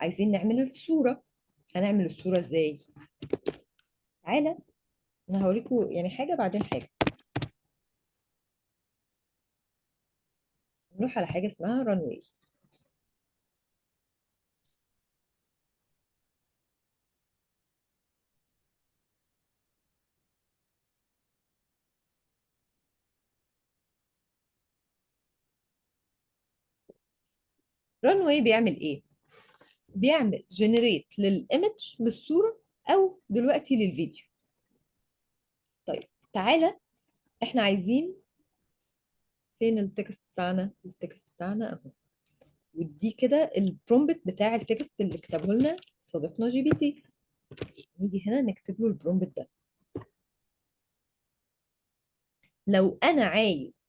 عايزين نعمل الصورة. هنعمل الصورة ازاي؟ تعالى، انا هوريكم يعني حاجة بعدين حاجة. نروح على حاجة اسمها رانوي. رانوي بيعمل ايه؟ بيعمل جنريت للايمج للصورة او دلوقتي للفيديو. طيب تعالى، احنا عايزين، فين التكست بتاعنا؟ التكست بتاعنا اهو. ودي كده البرومبت بتاع التكست اللي كتبه لنا صديقنا جي بي تي. نيجي هنا نكتب له البرومبت ده. لو انا عايز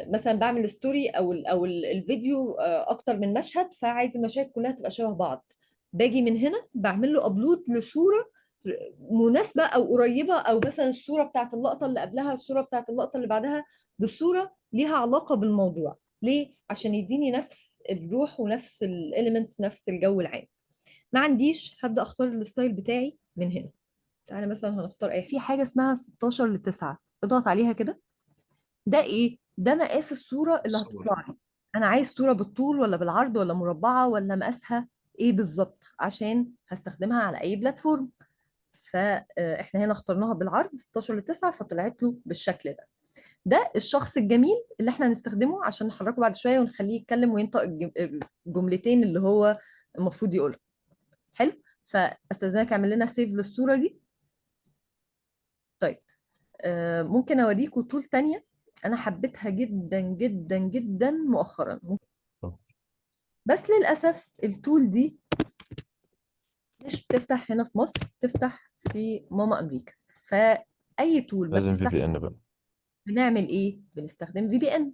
مثلا بعمل ستوري او الفيديو اكتر من مشهد، فعايز المشاهد كلها تبقى شبه بعض، باجي من هنا بعمل له ابلود لصوره مناسبه او قريبه، او مثلا الصوره بتاعت اللقطه اللي قبلها، الصوره بتاعت اللقطه اللي بعدها، بالصوره ليها علاقه بالموضوع. ليه؟ عشان يديني نفس الروح ونفس الاليمنتس ونفس الجو العام. ما عنديش، هبدا اختار الستايل بتاعي من هنا. تعالى مثلا هنختار ايه، في حاجه اسمها 16 ل 9، اضغط عليها كده. ده ايه؟ ده مقاس الصورة اللي الصور. هتطلع لي. انا عايز صورة بالطول ولا بالعرض ولا مربعة ولا مقاسها ايه بالظبط، عشان هستخدمها على اي بلاتفورم. فاحنا هنا اخترناها بالعرض 16 ل 9، فطلعت له بالشكل ده. ده الشخص الجميل اللي احنا هنستخدمه عشان نحركه بعد شوية ونخليه يتكلم وينطق الجملتين اللي هو المفروض يقولها. حلو. فاستاذنك اعمل لنا سيف للصورة دي. طيب ممكن اوريكم تول تانية انا حبيتها جدا جدا جدا مؤخرا. بس للاسف التول دي مش بتفتح هنا في مصر، بتفتح في ماما امريكا. فاي تول ما لازم في بتفتح، بي ان بقى. بنعمل ايه؟ بنستخدم في بي ان.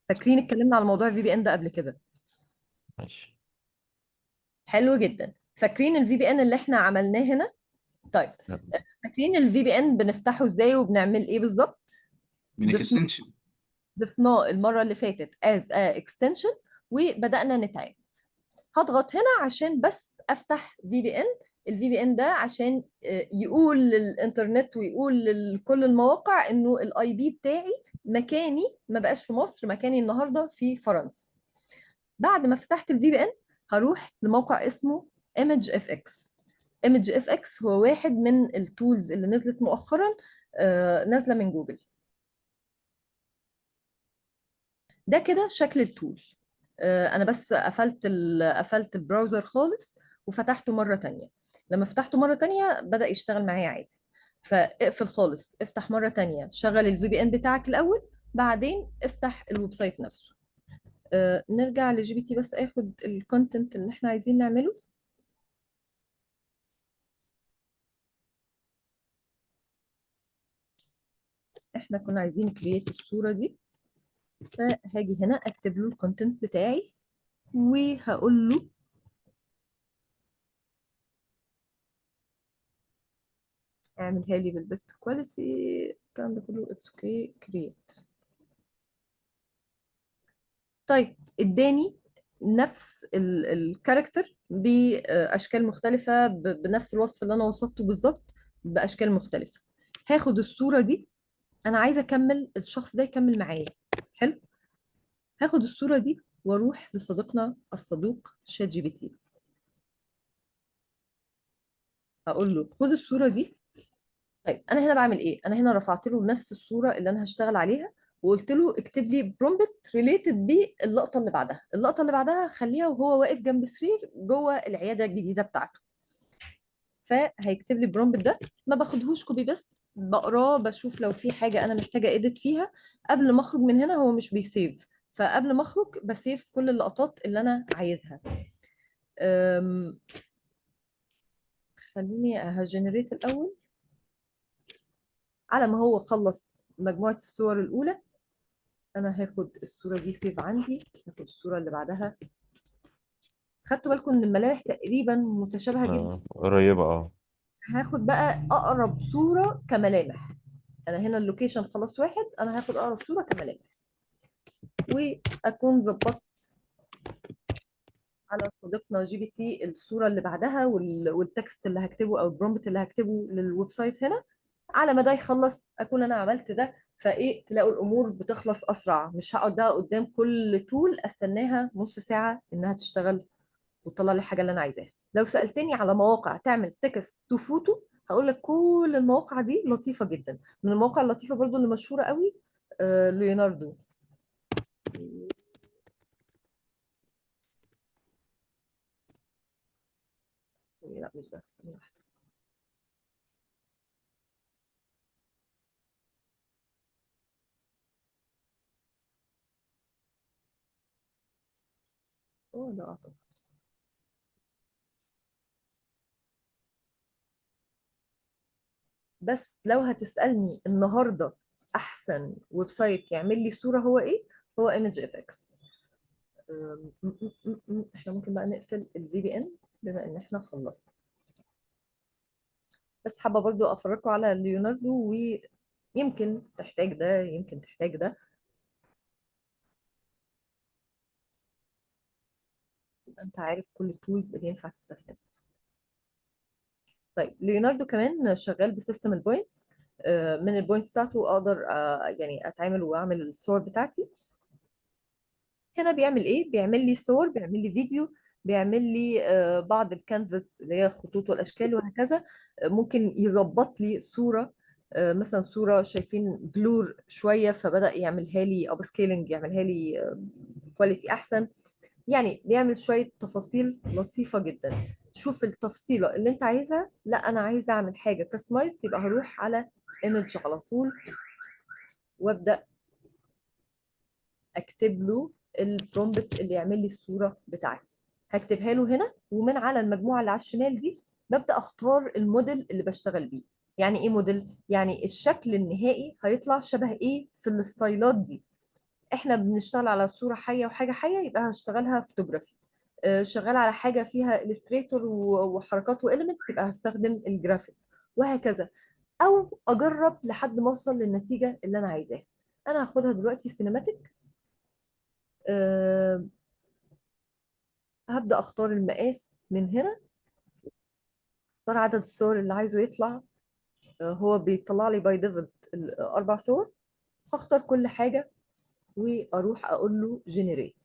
فاكرين اتكلمنا على موضوع الفي بي ان ده قبل كده؟ ماشي. حلو جدا. فاكرين الفي بي ان اللي احنا عملناه هنا؟ طيب فاكرين الفي بي ان بنفتحه ازاي وبنعمل ايه بالظبط؟ من اكستنشن. ضفناه المره اللي فاتت as a extension وبدانا نتعامل. هضغط هنا عشان بس افتح في بي ان. الفي بي ان ده عشان يقول للانترنت ويقول لكل المواقع انه الاي بي بتاعي مكاني ما بقاش في مصر، مكاني النهارده في فرنسا. بعد ما فتحت الفي بي ان هروح لموقع اسمه ايمج اف اكس. ايمج اف اكس هو واحد من التولز اللي نزلت مؤخرا، نازله من جوجل. ده كده شكل التول. انا بس قفلت البراوزر خالص وفتحته مرة تانية. لما فتحته مرة تانية بدأ يشتغل معايا عادي. فاقفل خالص، افتح مرة تانية، شغل الفي بي ان بتاعك الأول، بعدين افتح الويب سايت نفسه. نرجع لجي بي تي بس اخد الكونتنت اللي احنا عايزين نعمله. احنا كنا عايزين كرييت الصورة دي، فهاجي هنا اكتب له الكونتنت بتاعي وهقول له اعملها لي بالبيست كواليتي، الكلام ده كله اتس اوكي كرييت. طيب اداني نفس الكاركتر باشكال مختلفه، بنفس الوصف اللي انا وصفته بالظبط باشكال مختلفه. هاخد الصوره دي، انا عايزه اكمل الشخص ده يكمل معايا. حلو. هاخد الصوره دي واروح لصديقنا الصدوق شات جي بي تي. هقول له خد الصوره دي. طيب انا هنا بعمل ايه؟ انا هنا رفعت له نفس الصوره اللي انا هشتغل عليها، وقلت له اكتب لي برومبت ريليتد باللقطه اللي بعدها. اللقطه اللي بعدها خليها وهو واقف جنب سرير جوه العياده الجديده بتاعته. فهيكتب لي البرومبت ده. ما باخدهوش كوبي بيست، بقراه بشوف لو في حاجه انا محتاجه اديت فيها. قبل ما اخرج من هنا هو مش بيسيف، فقبل ما اخرج بسيف كل اللقطات اللي انا عايزها. أم، خليني هجنريت الاول. على ما هو خلص مجموعه الصور الاولى، انا هاخد الصوره دي سيف عندي، هاخد الصوره اللي بعدها. خدتوا بالكم ان الملامح تقريبا متشابهه جدا؟ قريبة اه. هاخد بقى اقرب صوره كملامح. انا هنا اللوكيشن خلاص واحد، انا هاخد اقرب صوره كملامح واكون ظبطت على صديقنا جي بي تي الصورة اللي بعدها والتكست اللي هكتبه او البرومبت اللي هكتبه للويب سايت هنا. على ما ده يخلص اكون انا عملت ده، فايه تلاقوا الامور بتخلص اسرع. مش هقعد بقى قدام كل تول استناها نص ساعة انها تشتغل وتطلع لي الحاجة اللي انا عايزاها. لو سألتني على مواقع تعمل تكست تو فوتو، هقول لك كل المواقع دي لطيفة جدا. من المواقع اللطيفة برضو اللي مشهورة قوي ليوناردو. لا مش ده، ثانية واحدة. لا أعتقد. بس لو هتسألني النهاردة أحسن ويب سايت يعمل لي صورة هو إيه؟ هو ايمج اف اكس. احنا ممكن بقى نقفل الفي بي ان بما ان احنا خلصنا. بس حابة برضو افرجكم على ليوناردو، ويمكن تحتاج ده يمكن تحتاج ده، يبقى انت عارف كل التولز اللي ينفع تستخدمها. طيب ليوناردو كمان شغال بسيستم البوينتس. من البوينتس بتاعته اقدر يعني اتعامل واعمل الصور بتاعتي. هنا بيعمل ايه؟ بيعمل لي صور، بيعمل لي فيديو، بيعمل لي بعض الكانفاس اللي هي الخطوط والاشكال وهكذا. ممكن يظبط لي صورة، مثلا صورة شايفين بلور شوية فبدأ يعملها لي اب سكيلينج، يعملها لي كواليتي احسن. يعني بيعمل شوية تفاصيل لطيفة جدا. شوف التفصيلة اللي انت عايزها. لا انا عايزة اعمل حاجة كاستمايز، يبقى هروح على ايمج على طول وابدأ اكتب له البرومبت اللي يعمل لي الصورة بتاعتي. هكتبها له هنا، ومن على المجموعة اللي على الشمال دي ببدأ اختار الموديل اللي بشتغل بيه. يعني ايه موديل؟ يعني الشكل النهائي هيطلع شبه ايه في الستايلات دي. احنا بنشتغل على صورة حية وحاجة حية، يبقى هشتغلها فوتوغرافي. شغال على حاجة فيها إليستريتور وحركات وإليمنتس، يبقى هستخدم الجرافيك وهكذا. أو أجرب لحد ما أوصل للنتيجة اللي أنا عايزاها. أنا هاخدها دلوقتي سينماتيك. أه هبدأ أختار المقاس من هنا، أختار عدد الصور اللي عايزه يطلع. هو بيطلع لي باي ديفولت 4 صور. هختار كل حاجة وأروح أقول له جنريت.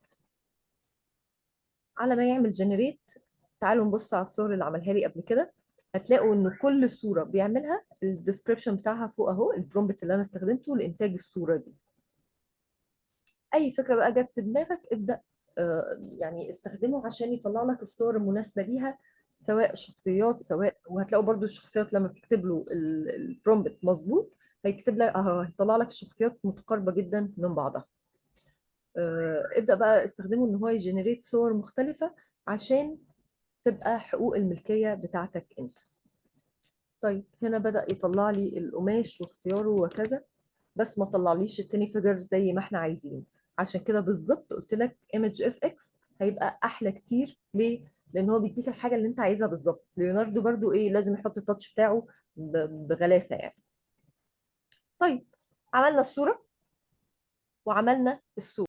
على ما يعمل جنريت، تعالوا نبص على الصور اللي عملها لي قبل كده. هتلاقوا ان كل صورة بيعملها الديسكريبشن بتاعها فوق اهو، البرومبت اللي انا استخدمته لإنتاج الصورة دي. اي فكرة بقى جت في دماغك ابدأ يعني استخدمه عشان يطلع لك الصور المناسبة ليها، سواء شخصيات سواء. وهتلاقوا برضو الشخصيات لما بتكتب له البرومبت مظبوط، هيكتب لك هيطلع لك الشخصيات متقاربة جدا من بعضها. ابدأ بقى استخدمه ان هو يجنريت صور مختلفة عشان تبقى حقوق الملكية بتاعتك انت. طيب هنا بدأ يطلع لي القماش واختياره وكذا، بس ما طلعليش التاني فيجر زي ما احنا عايزين. عشان كده بالظبط قلت لك ايمج اف اكس هيبقى احلى كتير. ليه؟ لان هو بيديك الحاجة اللي انت عايزها بالظبط. ليوناردو برضو ايه، لازم يحط التاتش بتاعه بغلاسة يعني. طيب عملنا الصورة وعملنا الصورة.